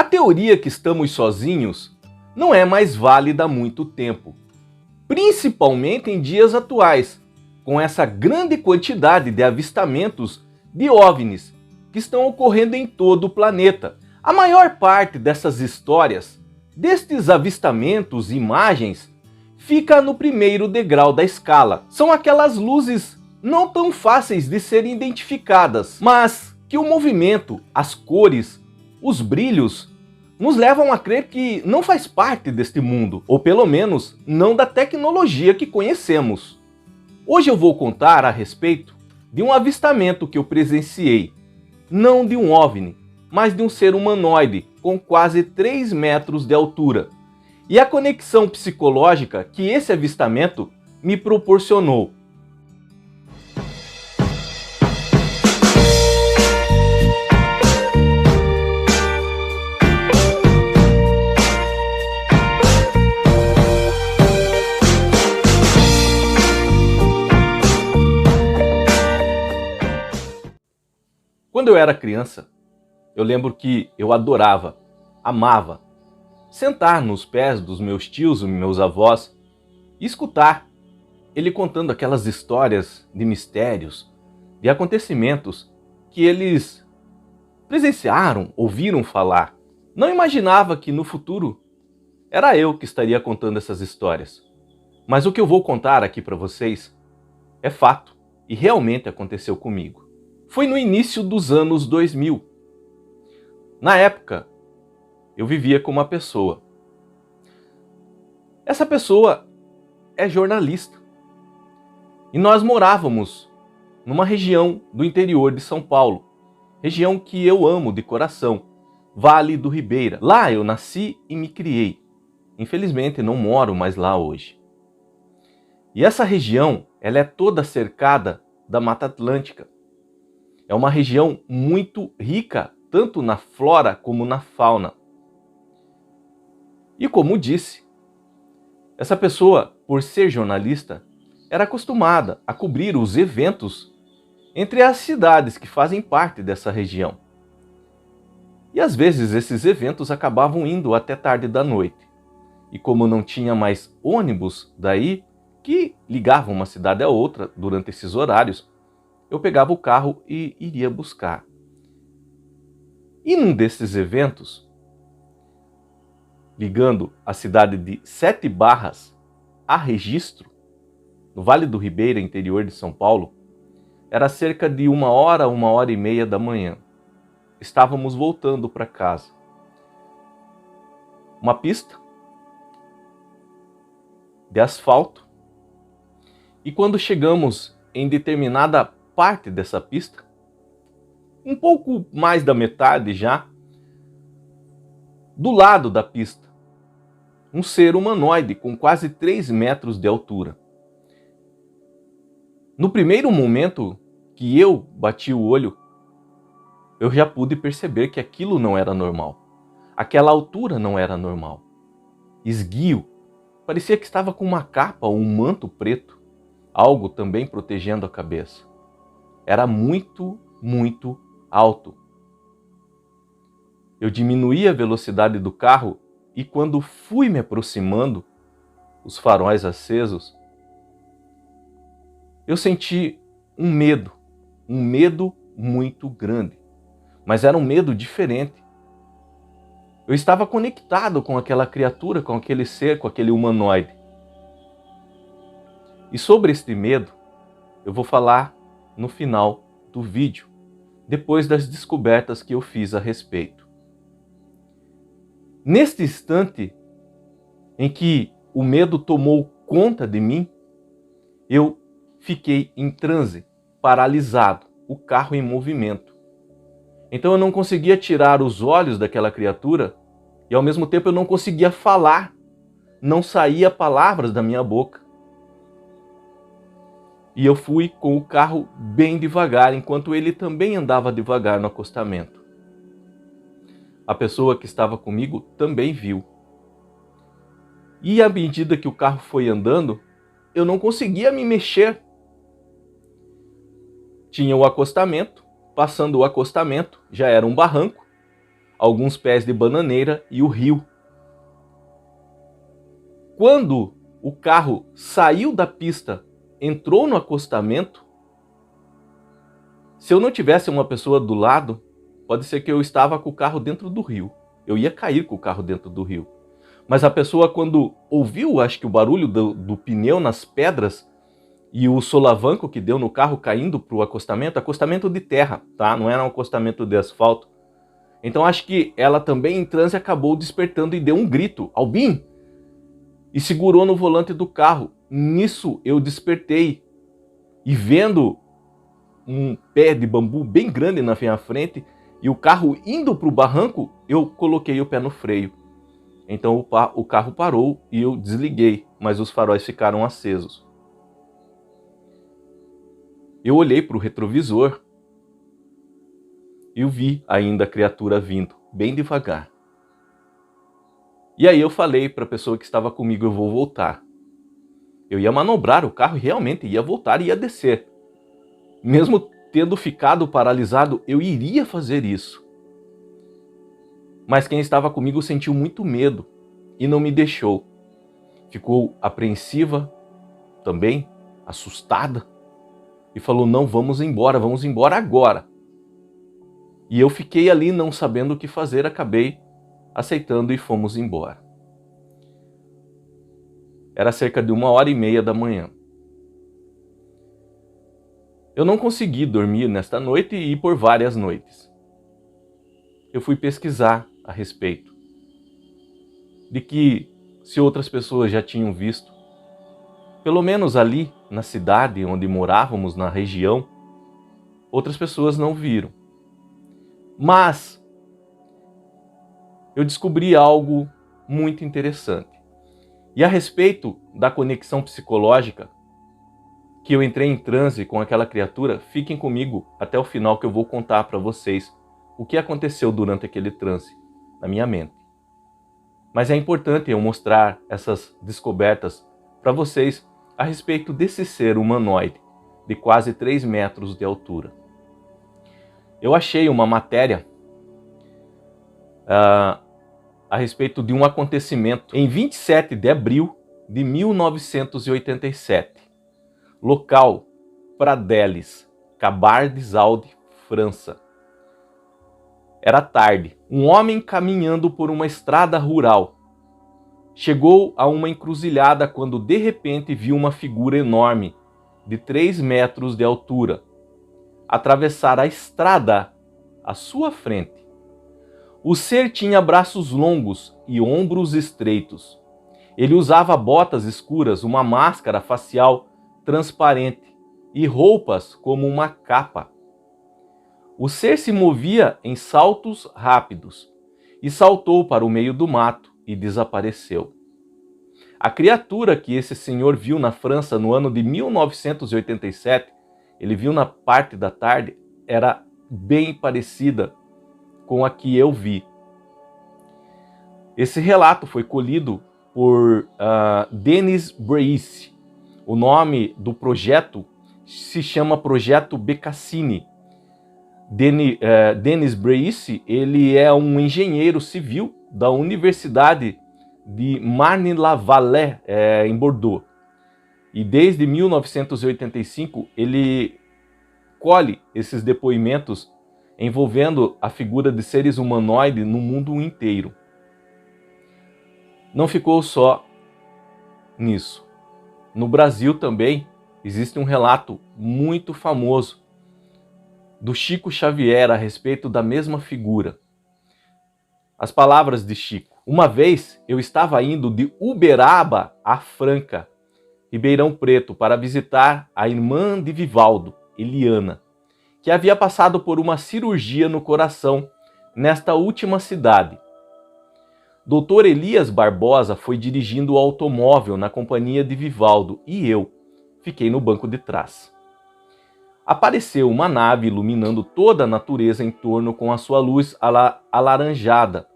A teoria que estamos sozinhos não é mais válida há muito tempo, principalmente em dias atuais, com essa grande quantidade de avistamentos de OVNIs que estão ocorrendo em todo o planeta. A maior parte dessas histórias, destes avistamentos e imagens, fica no primeiro degrau da escala. São aquelas luzes não tão fáceis de serem identificadas, mas que o movimento, as cores, os brilhos, nos levam a crer que não faz parte deste mundo, ou pelo menos não da tecnologia que conhecemos. Hoje eu vou contar a respeito de um avistamento que eu presenciei, não de um OVNI, mas de um ser humanoide com quase 3 metros de altura, e a conexão psicológica que esse avistamento me proporcionou. Quando eu era criança, eu lembro que eu adorava, amava, sentar nos pés dos meus tios e meus avós e escutar ele contando aquelas histórias de mistérios, de acontecimentos que eles presenciaram, ouviram falar. Não imaginava que no futuro era eu que estaria contando essas histórias. Mas o que eu vou contar aqui para vocês é fato e realmente aconteceu comigo. Foi no início dos anos 2000. Na época, eu vivia com uma pessoa. Essa pessoa é jornalista. E nós morávamos numa região do interior de São Paulo. Região que eu amo de coração. Vale do Ribeira. Lá eu nasci e me criei. Infelizmente não moro mais lá hoje. E essa região, ela é toda cercada da Mata Atlântica. É uma região muito rica, tanto na flora como na fauna. E como disse, essa pessoa, por ser jornalista, era acostumada a cobrir os eventos entre as cidades que fazem parte dessa região. E às vezes esses eventos acabavam indo até tarde da noite. E como não tinha mais ônibus daí, que ligavam uma cidade a outra durante esses horários, eu pegava o carro e iria buscar. E num desses eventos, ligando a cidade de Sete Barras a Registro, no Vale do Ribeira, interior de São Paulo, era cerca de 1h, 1h30 da manhã. Estávamos voltando para casa. Uma pista de asfalto. E quando chegamos em determinada parte dessa pista, um pouco mais da metade já, do lado da pista, um ser humanoide com quase 3 metros de altura. No primeiro momento que eu bati o olho, eu já pude perceber que aquilo não era normal. Aquela altura não era normal. Esguio, parecia que estava com uma capa ou um manto preto, algo também protegendo a cabeça. Era muito, muito alto. Eu diminuí a velocidade do carro e quando fui me aproximando, os faróis acesos, eu senti um medo muito grande. Mas era um medo diferente. Eu estava conectado com aquela criatura, com aquele ser, com aquele humanoide. E sobre este medo, eu vou falar no final do vídeo, depois das descobertas que eu fiz a respeito. Neste instante em que o medo tomou conta de mim, eu fiquei em transe, paralisado, o carro em movimento. Então eu não conseguia tirar os olhos daquela criatura e ao mesmo tempo eu não conseguia falar, não saía palavras da minha boca. E eu fui com o carro bem devagar, enquanto ele também andava devagar no acostamento. A pessoa que estava comigo também viu. E à medida que o carro foi andando, eu não conseguia me mexer. Tinha o acostamento, passando o acostamento, já era um barranco. alguns pés de bananeira e o rio. Quando o carro saiu da pista, entrou no acostamento, se eu não tivesse uma pessoa do lado, pode ser que eu estava com o carro dentro do rio. Eu ia cair com o carro dentro do rio. Mas a pessoa, quando ouviu, acho que o barulho do pneu nas pedras e o solavanco que deu no carro caindo para o acostamento de terra, tá? Não era um acostamento de asfalto. Então acho que ela também em transe acabou despertando e deu um grito, Albin! E segurou no volante do carro. Nisso eu despertei e vendo um pé de bambu bem grande na minha frente e o carro indo para o barranco, eu coloquei o pé no freio. Então o carro parou e eu desliguei, mas os faróis ficaram acesos. Eu olhei para o retrovisor e eu vi ainda a criatura vindo, bem devagar. E aí eu falei para a pessoa que estava comigo, eu vou voltar. Eu ia manobrar o carro e realmente ia voltar e ia descer. Mesmo tendo ficado paralisado, eu iria fazer isso. Mas quem estava comigo sentiu muito medo e não me deixou. Ficou apreensiva também, assustada, e falou, não, vamos embora agora. E eu fiquei ali não sabendo o que fazer, acabei aceitando e fomos embora. Era cerca de 1h30 da manhã. Eu não consegui dormir nesta noite e por várias noites. Eu fui pesquisar a respeito de que se outras pessoas já tinham visto, pelo menos ali na cidade onde morávamos, na região, outras pessoas não viram. Mas eu descobri algo muito interessante. E a respeito da conexão psicológica, que eu entrei em transe com aquela criatura, fiquem comigo até o final que eu vou contar para vocês o que aconteceu durante aquele transe na minha mente. Mas é importante eu mostrar essas descobertas para vocês a respeito desse ser humanoide de quase 3 metros de altura. Eu achei uma matéria a respeito de um acontecimento em 27 de abril de 1987. Local, Pradelis, Cabardes-Alde, França. Era tarde. Um homem caminhando por uma estrada rural chegou a uma encruzilhada quando de repente viu uma figura enorme de 3 metros de altura atravessar a estrada à sua frente. O ser tinha braços longos e ombros estreitos. Ele usava botas escuras, uma máscara facial transparente e roupas como uma capa. O ser se movia em saltos rápidos e saltou para o meio do mato e desapareceu. A criatura que esse senhor viu na França no ano de 1987, ele viu na parte da tarde, era bem parecida com a que eu vi. Esse relato foi colhido por Denis Brice. O nome do projeto se chama Projeto Becassine. Denis Brice, ele é um engenheiro civil da Universidade de Marne-la-Vallée, em Bordeaux. E desde 1985 ele colhe esses depoimentos envolvendo a figura de seres humanoides no mundo inteiro. Não ficou só nisso. No Brasil também existe um relato muito famoso do Chico Xavier a respeito da mesma figura. As palavras de Chico. Uma vez eu estava indo de Uberaba a Franca, Ribeirão Preto, para visitar a irmã de Vivaldo, Eliana, que havia passado por uma cirurgia no coração nesta última cidade. Dr. Elias Barbosa foi dirigindo o automóvel na companhia de Vivaldo e eu fiquei no banco de trás. Apareceu uma nave iluminando toda a natureza em torno com a sua luz alaranjada.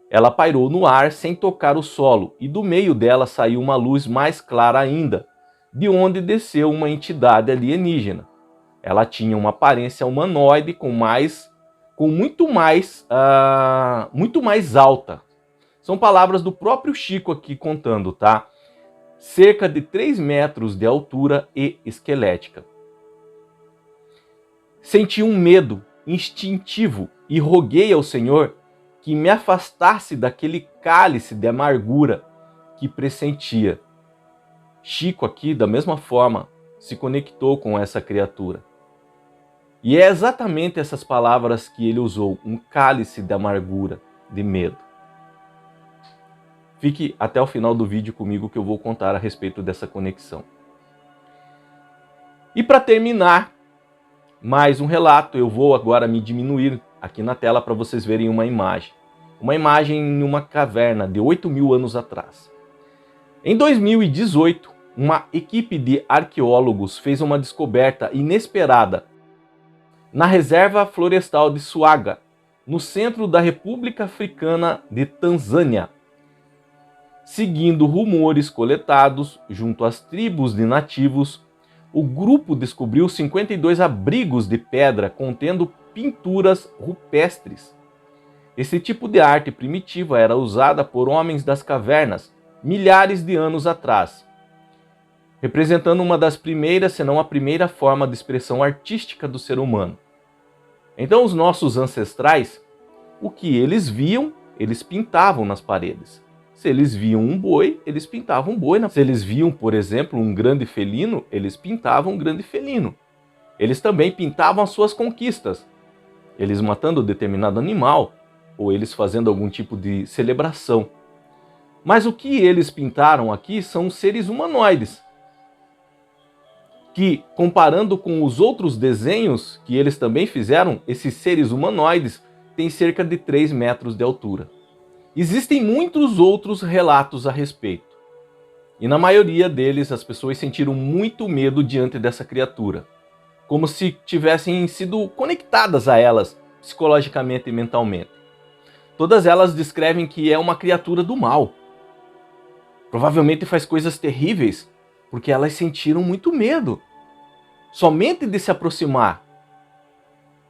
Ela pairou no ar sem tocar o solo e do meio dela saiu uma luz mais clara ainda, de onde desceu uma entidade alienígena. Ela tinha uma aparência humanoide com mais com muito mais alta. São palavras do próprio Chico aqui contando, tá? Cerca de 3 metros de altura e esquelética. Senti um medo instintivo e roguei ao Senhor que me afastasse daquele cálice de amargura que pressentia. Chico aqui, da mesma forma, se conectou com essa criatura. E é exatamente essas palavras que ele usou, um cálice de amargura, de medo. Fique até o final do vídeo comigo que eu vou contar a respeito dessa conexão. E para terminar, mais um relato, eu vou agora me diminuir aqui na tela para vocês verem uma imagem. Uma imagem em uma caverna de 8.000 anos atrás. Em 2018, uma equipe de arqueólogos fez uma descoberta inesperada na reserva florestal de Suaga, no centro da República Africana de Tanzânia. Seguindo rumores coletados junto às tribos de nativos, o grupo descobriu 52 abrigos de pedra contendo pinturas rupestres. Esse tipo de arte primitiva era usada por homens das cavernas milhares de anos atrás, representando uma das primeiras, se não a primeira forma de expressão artística do ser humano. Então os nossos ancestrais, o que eles viam, eles pintavam nas paredes. Se eles viam um boi, eles pintavam um boi. Se eles viam, por exemplo, um grande felino, eles pintavam um grande felino. Eles também pintavam as suas conquistas. Eles matando determinado animal, ou eles fazendo algum tipo de celebração. Mas o que eles pintaram aqui são seres humanoides, que, comparando com os outros desenhos que eles também fizeram, esses seres humanoides têm cerca de 3 metros de altura. Existem muitos outros relatos a respeito, e na maioria deles as pessoas sentiram muito medo diante dessa criatura, como se tivessem sido conectadas a elas psicologicamente e mentalmente. Todas elas descrevem que é uma criatura do mal. Provavelmente faz coisas terríveis, porque elas sentiram muito medo somente de se aproximar.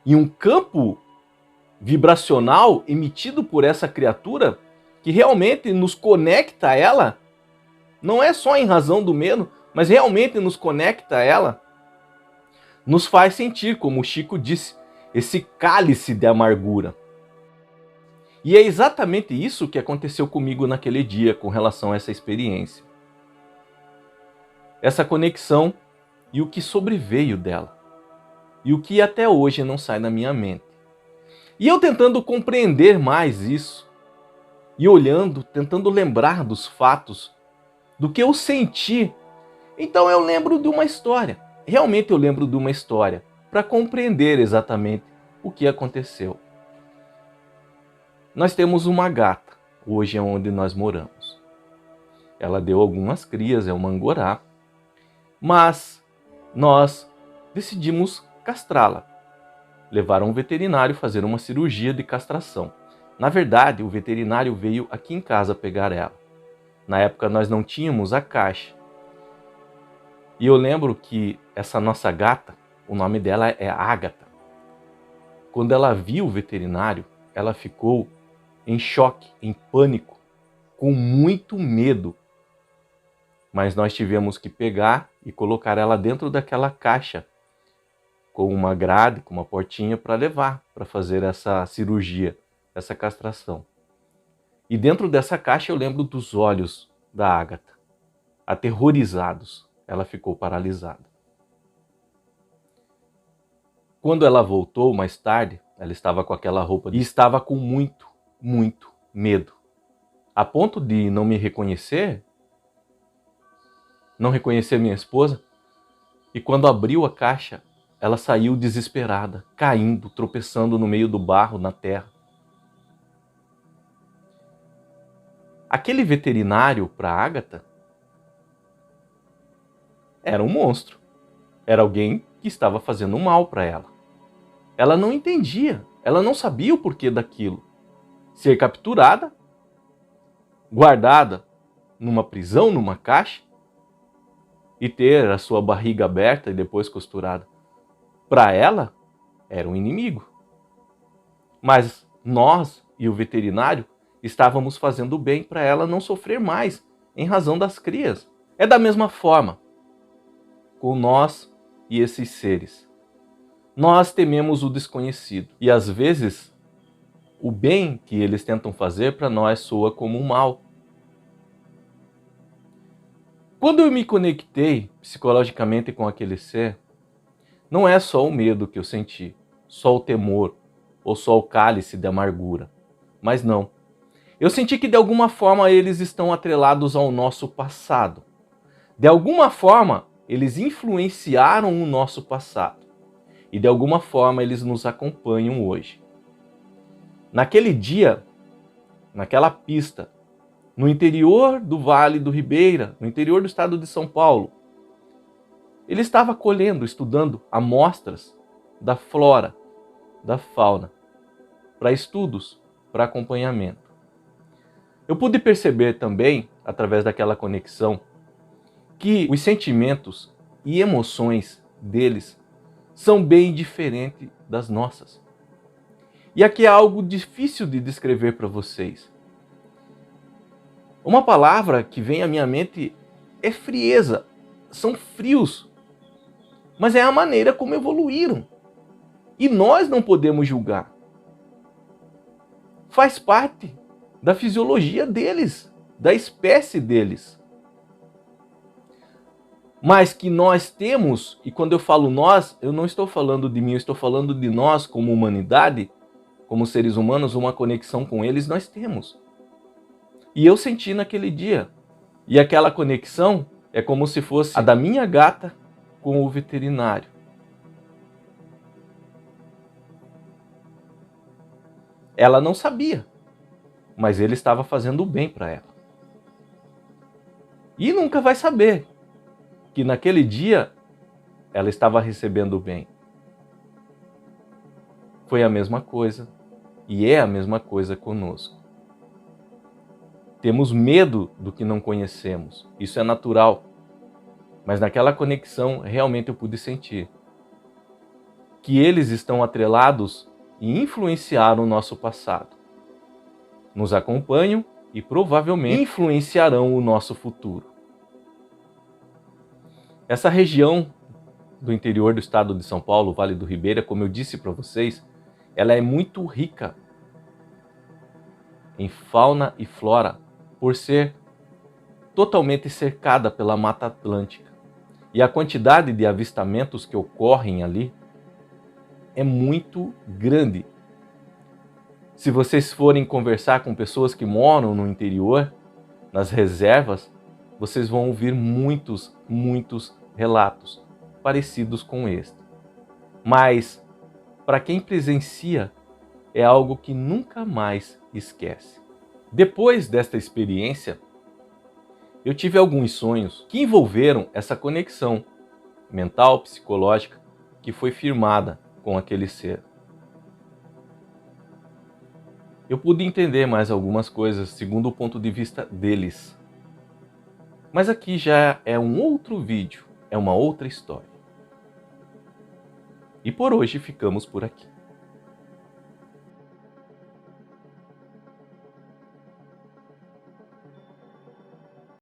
E um campo vibracional emitido por essa criatura, que realmente nos conecta a ela, não é só em razão do medo, mas realmente nos conecta a ela, nos faz sentir, como o Chico disse, esse cálice de amargura. E é exatamente isso que aconteceu comigo naquele dia com relação a essa experiência. Essa conexão e o que sobreveio dela. E o que até hoje não sai da minha mente. E eu tentando compreender mais isso, e olhando, tentando lembrar dos fatos, do que eu senti, então eu lembro de uma história. Realmente eu lembro de uma história, para compreender exatamente o que aconteceu. Nós temos uma gata, hoje é onde nós moramos. Ela deu algumas crias, é uma angorá, mas nós decidimos castrá-la. Levaram um veterinário fazer uma cirurgia de castração. Na verdade, o veterinário veio aqui em casa pegar ela. Na época nós não tínhamos a caixa. E eu lembro que essa nossa gata, o nome dela é Ágata. Quando ela viu o veterinário, ela ficou em choque, em pânico, com muito medo. Mas nós tivemos que pegar e colocar ela dentro daquela caixa, com uma grade, com uma portinha para levar, para fazer essa cirurgia, essa castração. E dentro dessa caixa eu lembro dos olhos da Ágata, aterrorizados. Ela ficou paralisada. Quando ela voltou mais tarde, ela estava com aquela roupa e estava com muito medo. A ponto de não me reconhecer, não reconhecer minha esposa. E quando abriu a caixa, ela saiu desesperada, caindo, tropeçando no meio do barro, na terra. Aquele veterinário para Ágata era um monstro. Era alguém que estava fazendo mal para ela. Ela não entendia, ela não sabia o porquê daquilo. Ser capturada, guardada numa prisão, numa caixa, e ter a sua barriga aberta e depois costurada. Para ela, era um inimigo. Mas nós e o veterinário estávamos fazendo bem para ela não sofrer mais em razão das crias. É da mesma forma com nós e esses seres. Nós tememos o desconhecido e às vezes o bem que eles tentam fazer para nós soa como um mal. Quando eu me conectei psicologicamente com aquele ser, não é só o medo que eu senti, só o temor ou só o cálice de amargura. Mas não. Eu senti que de alguma forma eles estão atrelados ao nosso passado. De alguma forma, eles influenciaram o nosso passado. E de alguma forma eles nos acompanham hoje. Naquele dia, naquela pista, no interior do Vale do Ribeira, no interior do estado de São Paulo, ele estava colhendo, estudando amostras da flora, da fauna, para estudos, para acompanhamento. Eu pude perceber também, através daquela conexão, que os sentimentos e emoções deles são bem diferentes das nossas. E aqui é algo difícil de descrever para vocês. Uma palavra que vem à minha mente é frieza. São frios. Mas é a maneira como evoluíram. E nós não podemos julgar. Faz parte da fisiologia deles, da espécie deles. Mas que nós temos, e quando eu falo nós, eu não estou falando de mim, eu estou falando de nós como humanidade, como seres humanos, uma conexão com eles nós temos. E eu senti naquele dia. E aquela conexão é como se fosse a da minha gata com o veterinário. Ela não sabia, mas ele estava fazendo o bem para ela. E nunca vai saber que naquele dia ela estava recebendo o bem. Foi a mesma coisa e é a mesma coisa conosco. Temos medo do que não conhecemos, isso é natural. Mas naquela conexão realmente eu pude sentir que eles estão atrelados e influenciaram o nosso passado. Nos acompanham e provavelmente influenciarão o nosso futuro. Essa região do interior do estado de São Paulo, Vale do Ribeira, como eu disse para vocês, ela é muito rica em fauna e flora, por ser totalmente cercada pela Mata Atlântica. E a quantidade de avistamentos que ocorrem ali é muito grande. Se vocês forem conversar com pessoas que moram no interior, nas reservas, vocês vão ouvir muitos relatos parecidos com este. Mas, para quem presencia, é algo que nunca mais esquece. Depois desta experiência, eu tive alguns sonhos que envolveram essa conexão mental, psicológica, que foi firmada com aquele ser. Eu pude entender mais algumas coisas segundo o ponto de vista deles. Mas aqui já é um outro vídeo, é uma outra história. E por hoje ficamos por aqui.